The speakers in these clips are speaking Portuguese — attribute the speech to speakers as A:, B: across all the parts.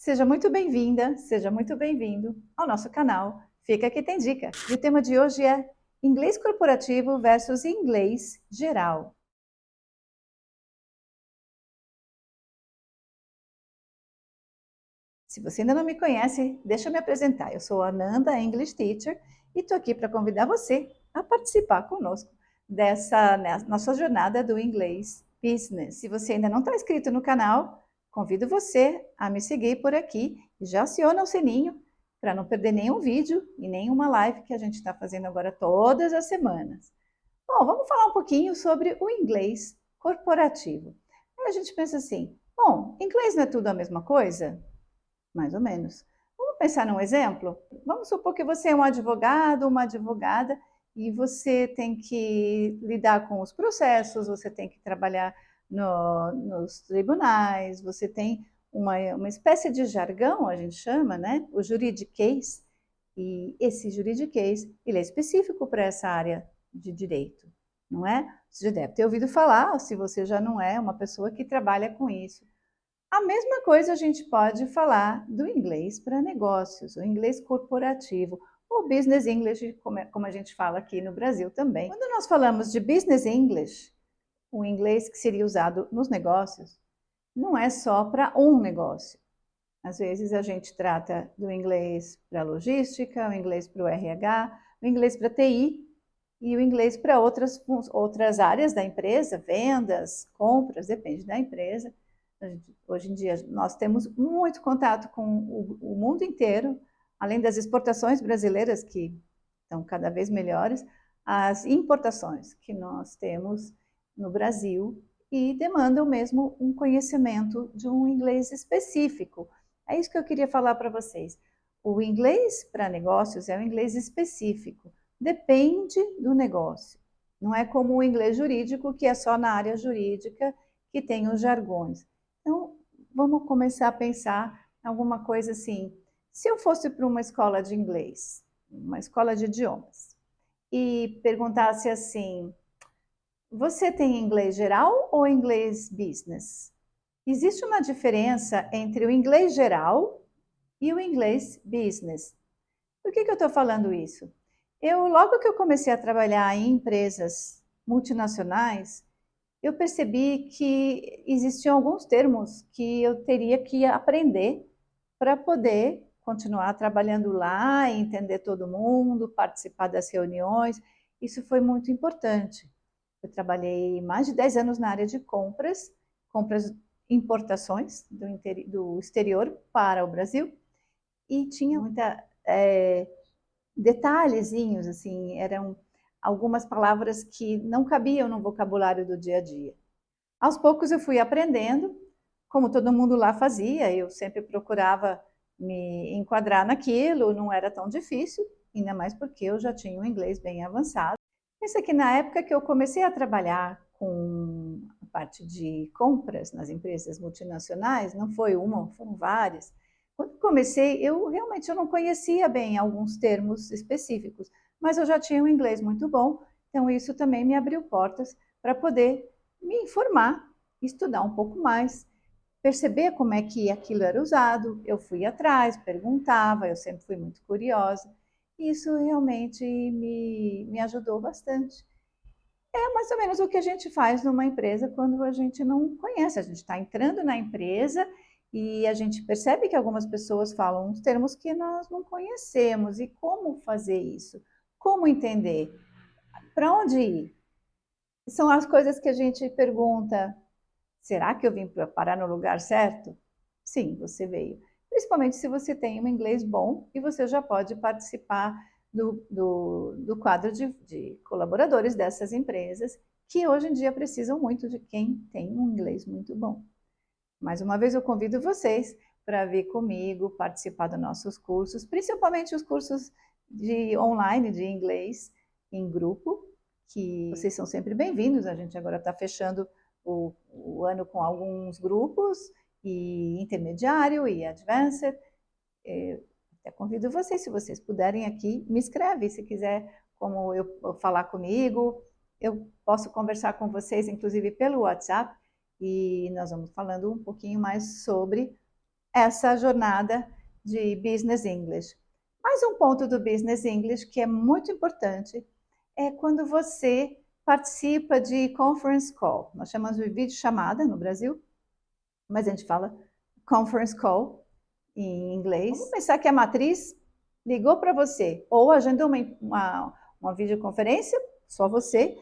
A: Seja muito bem-vinda, seja muito bem-vindo ao nosso canal Fica que tem dica. E o tema de hoje é inglês corporativo versus inglês geral. Se você ainda não me conhece, deixa eu me apresentar. Eu sou a Ananda, English Teacher, e estou aqui para convidar você a participar conosco dessa nossa jornada do inglês business. Se você ainda não está inscrito no canal, convido você a me seguir por aqui e já aciona o sininho para não perder nenhum vídeo e nenhuma live que a gente está fazendo agora todas as semanas. Bom, vamos falar um pouquinho sobre o inglês corporativo. Aí a gente pensa assim, bom, inglês não é tudo a mesma coisa? Mais ou menos. Vamos pensar num exemplo? Vamos supor que você é um advogado, uma advogada, e você tem que lidar com os processos, você tem que trabalhar nos tribunais, você tem uma espécie de jargão, a gente chama, né? O juridiquês, e esse juridiquês, ele é específico para essa área de direito, não é? Você já deve ter ouvido falar, se você já não é uma pessoa que trabalha com isso. A mesma coisa a gente pode falar do inglês para negócios, o inglês corporativo, ou business English, como a gente fala aqui no Brasil também. Quando nós falamos de business English, o inglês que seria usado nos negócios, não é só para um negócio. Às vezes a gente trata do inglês para logística, o inglês para o RH, o inglês para TI e o inglês para outras áreas da empresa, vendas, compras, depende da empresa. Hoje em dia nós temos muito contato com o mundo inteiro, além das exportações brasileiras que estão cada vez melhores, as importações que nós temos no Brasil e demandam mesmo um conhecimento de um inglês específico. É isso que eu queria falar para vocês. O inglês para negócios é um inglês específico, depende do negócio. Não é como o inglês jurídico, que é só na área jurídica que tem os jargões. Então, vamos começar a pensar em alguma coisa assim. Se eu fosse para uma escola de inglês, uma escola de idiomas, e perguntasse assim: você tem inglês geral ou inglês business? Existe uma diferença entre o inglês geral e o inglês business. Por que eu estou falando isso? Logo que eu comecei a trabalhar em empresas multinacionais, eu percebi que existiam alguns termos que eu teria que aprender para poder continuar trabalhando lá, entender todo mundo, participar das reuniões. Isso foi muito importante. Eu trabalhei mais de 10 anos na área de compras, compras importações do exterior para o Brasil, e tinha muita detalhezinhos, assim, eram algumas palavras que não cabiam no vocabulário do dia a dia. Aos poucos eu fui aprendendo, como todo mundo lá fazia, eu sempre procurava me enquadrar naquilo, não era tão difícil, ainda mais porque eu já tinha um inglês bem avançado. Pensa que na época que eu comecei a trabalhar com a parte de compras nas empresas multinacionais, não foi uma, foram várias. Quando comecei, eu realmente não conhecia bem alguns termos específicos, mas eu já tinha um inglês muito bom, então isso também me abriu portas para poder me informar, estudar um pouco mais, perceber como é que aquilo era usado. Eu fui atrás, perguntava, eu sempre fui muito curiosa. E isso realmente me ajudou bastante. É mais ou menos o que a gente faz numa empresa quando a gente não conhece. A gente está entrando na empresa e a gente percebe que algumas pessoas falam uns termos que nós não conhecemos. E como fazer isso? Como entender? Para onde ir? São as coisas que a gente pergunta: será que eu vim para parar no lugar certo? Sim, você veio. Principalmente se você tem um inglês bom e você já pode participar do quadro de colaboradores dessas empresas, que hoje em dia precisam muito de quem tem um inglês muito bom. Mais uma vez eu convido vocês para vir comigo, participar dos nossos cursos, principalmente os cursos de online de inglês em grupo, que vocês são sempre bem-vindos. A gente agora está fechando o ano com alguns grupos, e intermediário e advanced. Até convido vocês, se vocês puderem aqui, me escreve, se quiser como eu falar comigo, eu posso conversar com vocês, inclusive pelo WhatsApp, e nós vamos falando um pouquinho mais sobre essa jornada de Business English. Mais um ponto do Business English que é muito importante é quando você participa de conference call. Nós chamamos de videochamada no Brasil, mas a gente fala conference call em inglês. Vamos pensar que a matriz ligou para você, ou agendou uma videoconferência, só você,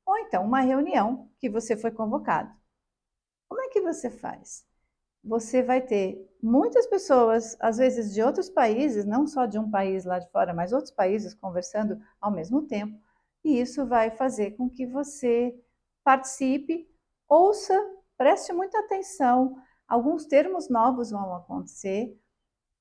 A: ou então uma reunião que você foi convocado. Como é que você faz? Você vai ter muitas pessoas, às vezes de outros países, não só de um país lá de fora, mas outros países conversando ao mesmo tempo, e isso vai fazer com que você participe, ouça, preste muita atenção. Alguns termos novos vão acontecer.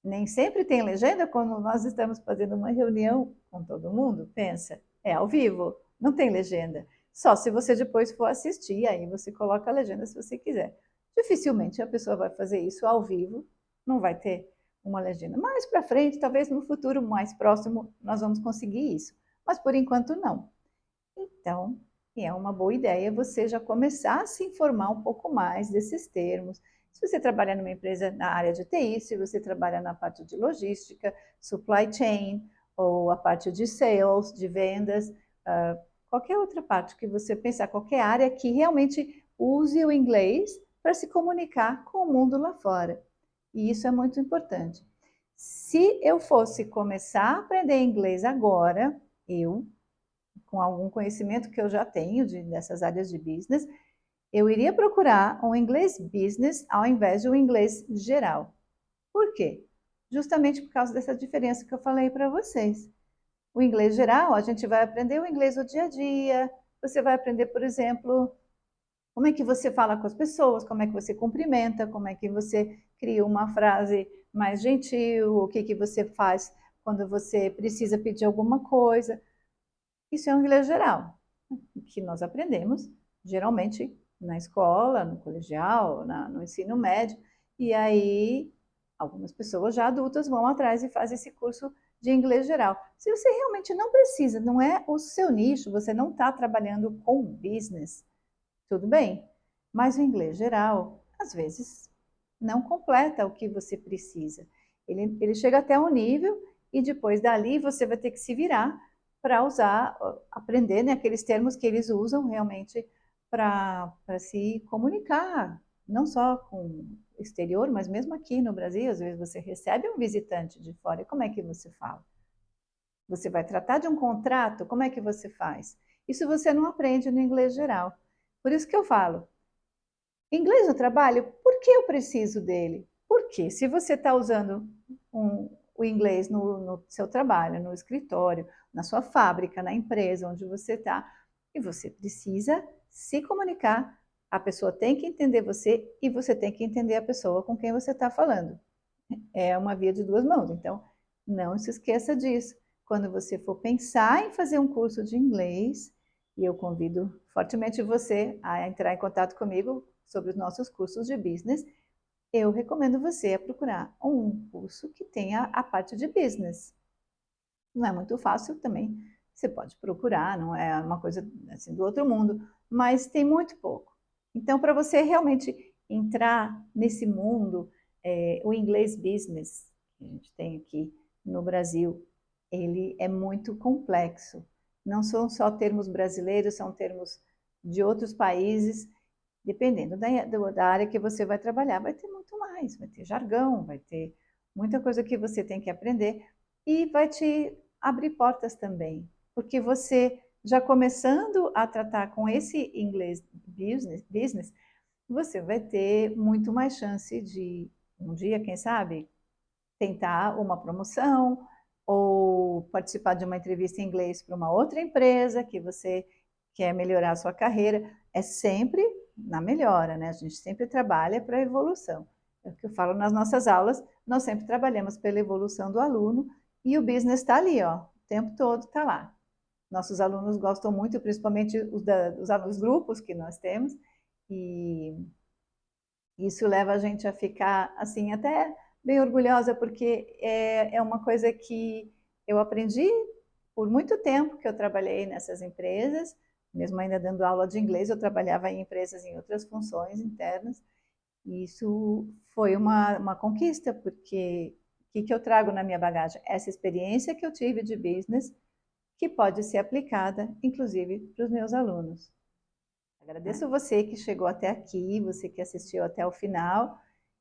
A: Nem sempre tem legenda quando nós estamos fazendo uma reunião com todo mundo. Pensa, é ao vivo, não tem legenda. Só se você depois for assistir, aí você coloca a legenda se você quiser. Dificilmente a pessoa vai fazer isso ao vivo, não vai ter uma legenda. Mais para frente, talvez no futuro mais próximo, nós vamos conseguir isso. Mas por enquanto não. Então, é uma boa ideia você já começar a se informar um pouco mais desses termos. Se você trabalha numa empresa na área de TI, se você trabalha na parte de logística, supply chain, ou a parte de sales, de vendas, qualquer outra parte que você pensar, qualquer área que realmente use o inglês para se comunicar com o mundo lá fora. E isso é muito importante. Se eu fosse começar a aprender inglês agora, com algum conhecimento que eu já tenho dessas áreas de business, eu iria procurar um inglês business ao invés de um inglês geral. Por quê? Justamente por causa dessa diferença que eu falei para vocês. O inglês geral, a gente vai aprender o inglês do dia a dia, você vai aprender, por exemplo, como é que você fala com as pessoas, como é que você cumprimenta, como é que você cria uma frase mais gentil, o que você faz quando você precisa pedir alguma coisa. Isso é um inglês geral, que nós aprendemos, geralmente, na escola, no colegial, no ensino médio, e aí algumas pessoas já adultas vão atrás e fazem esse curso de inglês geral. Se você realmente não precisa, não é o seu nicho, você não está trabalhando com business, tudo bem, mas o inglês geral, às vezes, não completa o que você precisa. Ele chega até um nível e depois dali você vai ter que se virar para usar, aprender, né, aqueles termos que eles usam realmente para se comunicar, não só com o exterior, mas mesmo aqui no Brasil, às vezes você recebe um visitante de fora, e como é que você fala? Você vai tratar de um contrato, como é que você faz? Isso você não aprende no inglês geral. Por isso que eu falo, inglês no trabalho, por que eu preciso dele? Porque se você está usando o inglês no seu trabalho, no escritório, na sua fábrica, na empresa onde você está, e você precisa se comunicar, a pessoa tem que entender você e você tem que entender a pessoa com quem você está falando. É uma via de duas mãos, então não se esqueça disso. Quando você for pensar em fazer um curso de inglês, e eu convido fortemente você a entrar em contato comigo sobre os nossos cursos de business, eu recomendo você a procurar um curso que tenha a parte de business. Não é muito fácil também, você pode procurar, não é uma coisa assim do outro mundo, mas tem muito pouco. Então, para você realmente entrar nesse mundo, o inglês business que a gente tem aqui no Brasil, ele é muito complexo. Não são só termos brasileiros, são termos de outros países. Dependendo da área que você vai trabalhar, vai ter muito mais, vai ter jargão, vai ter muita coisa que você tem que aprender e vai te abrir portas também, porque você já começando a tratar com esse inglês business, você vai ter muito mais chance de um dia, quem sabe, tentar uma promoção ou participar de uma entrevista em inglês para uma outra empresa que você quer melhorar a sua carreira. É sempre na melhora, né? A gente sempre trabalha para a evolução. É o que eu falo nas nossas aulas, nós sempre trabalhamos pela evolução do aluno e o business está ali, ó, o tempo todo está lá. Nossos alunos gostam muito, principalmente os grupos que nós temos, e isso leva a gente a ficar, assim, até bem orgulhosa, porque é uma coisa que eu aprendi por muito tempo que eu trabalhei nessas empresas, mesmo ainda dando aula de inglês, eu trabalhava em empresas em outras funções internas, Isso foi uma conquista, porque o que eu trago na minha bagagem? Essa experiência que eu tive de business, que pode ser aplicada, inclusive, para os meus alunos. Agradeço você que chegou até aqui, você que assistiu até o final.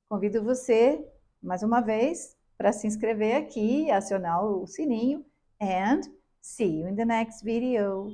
A: Convido você, mais uma vez, para se inscrever aqui, acionar o sininho, and see you in the next video.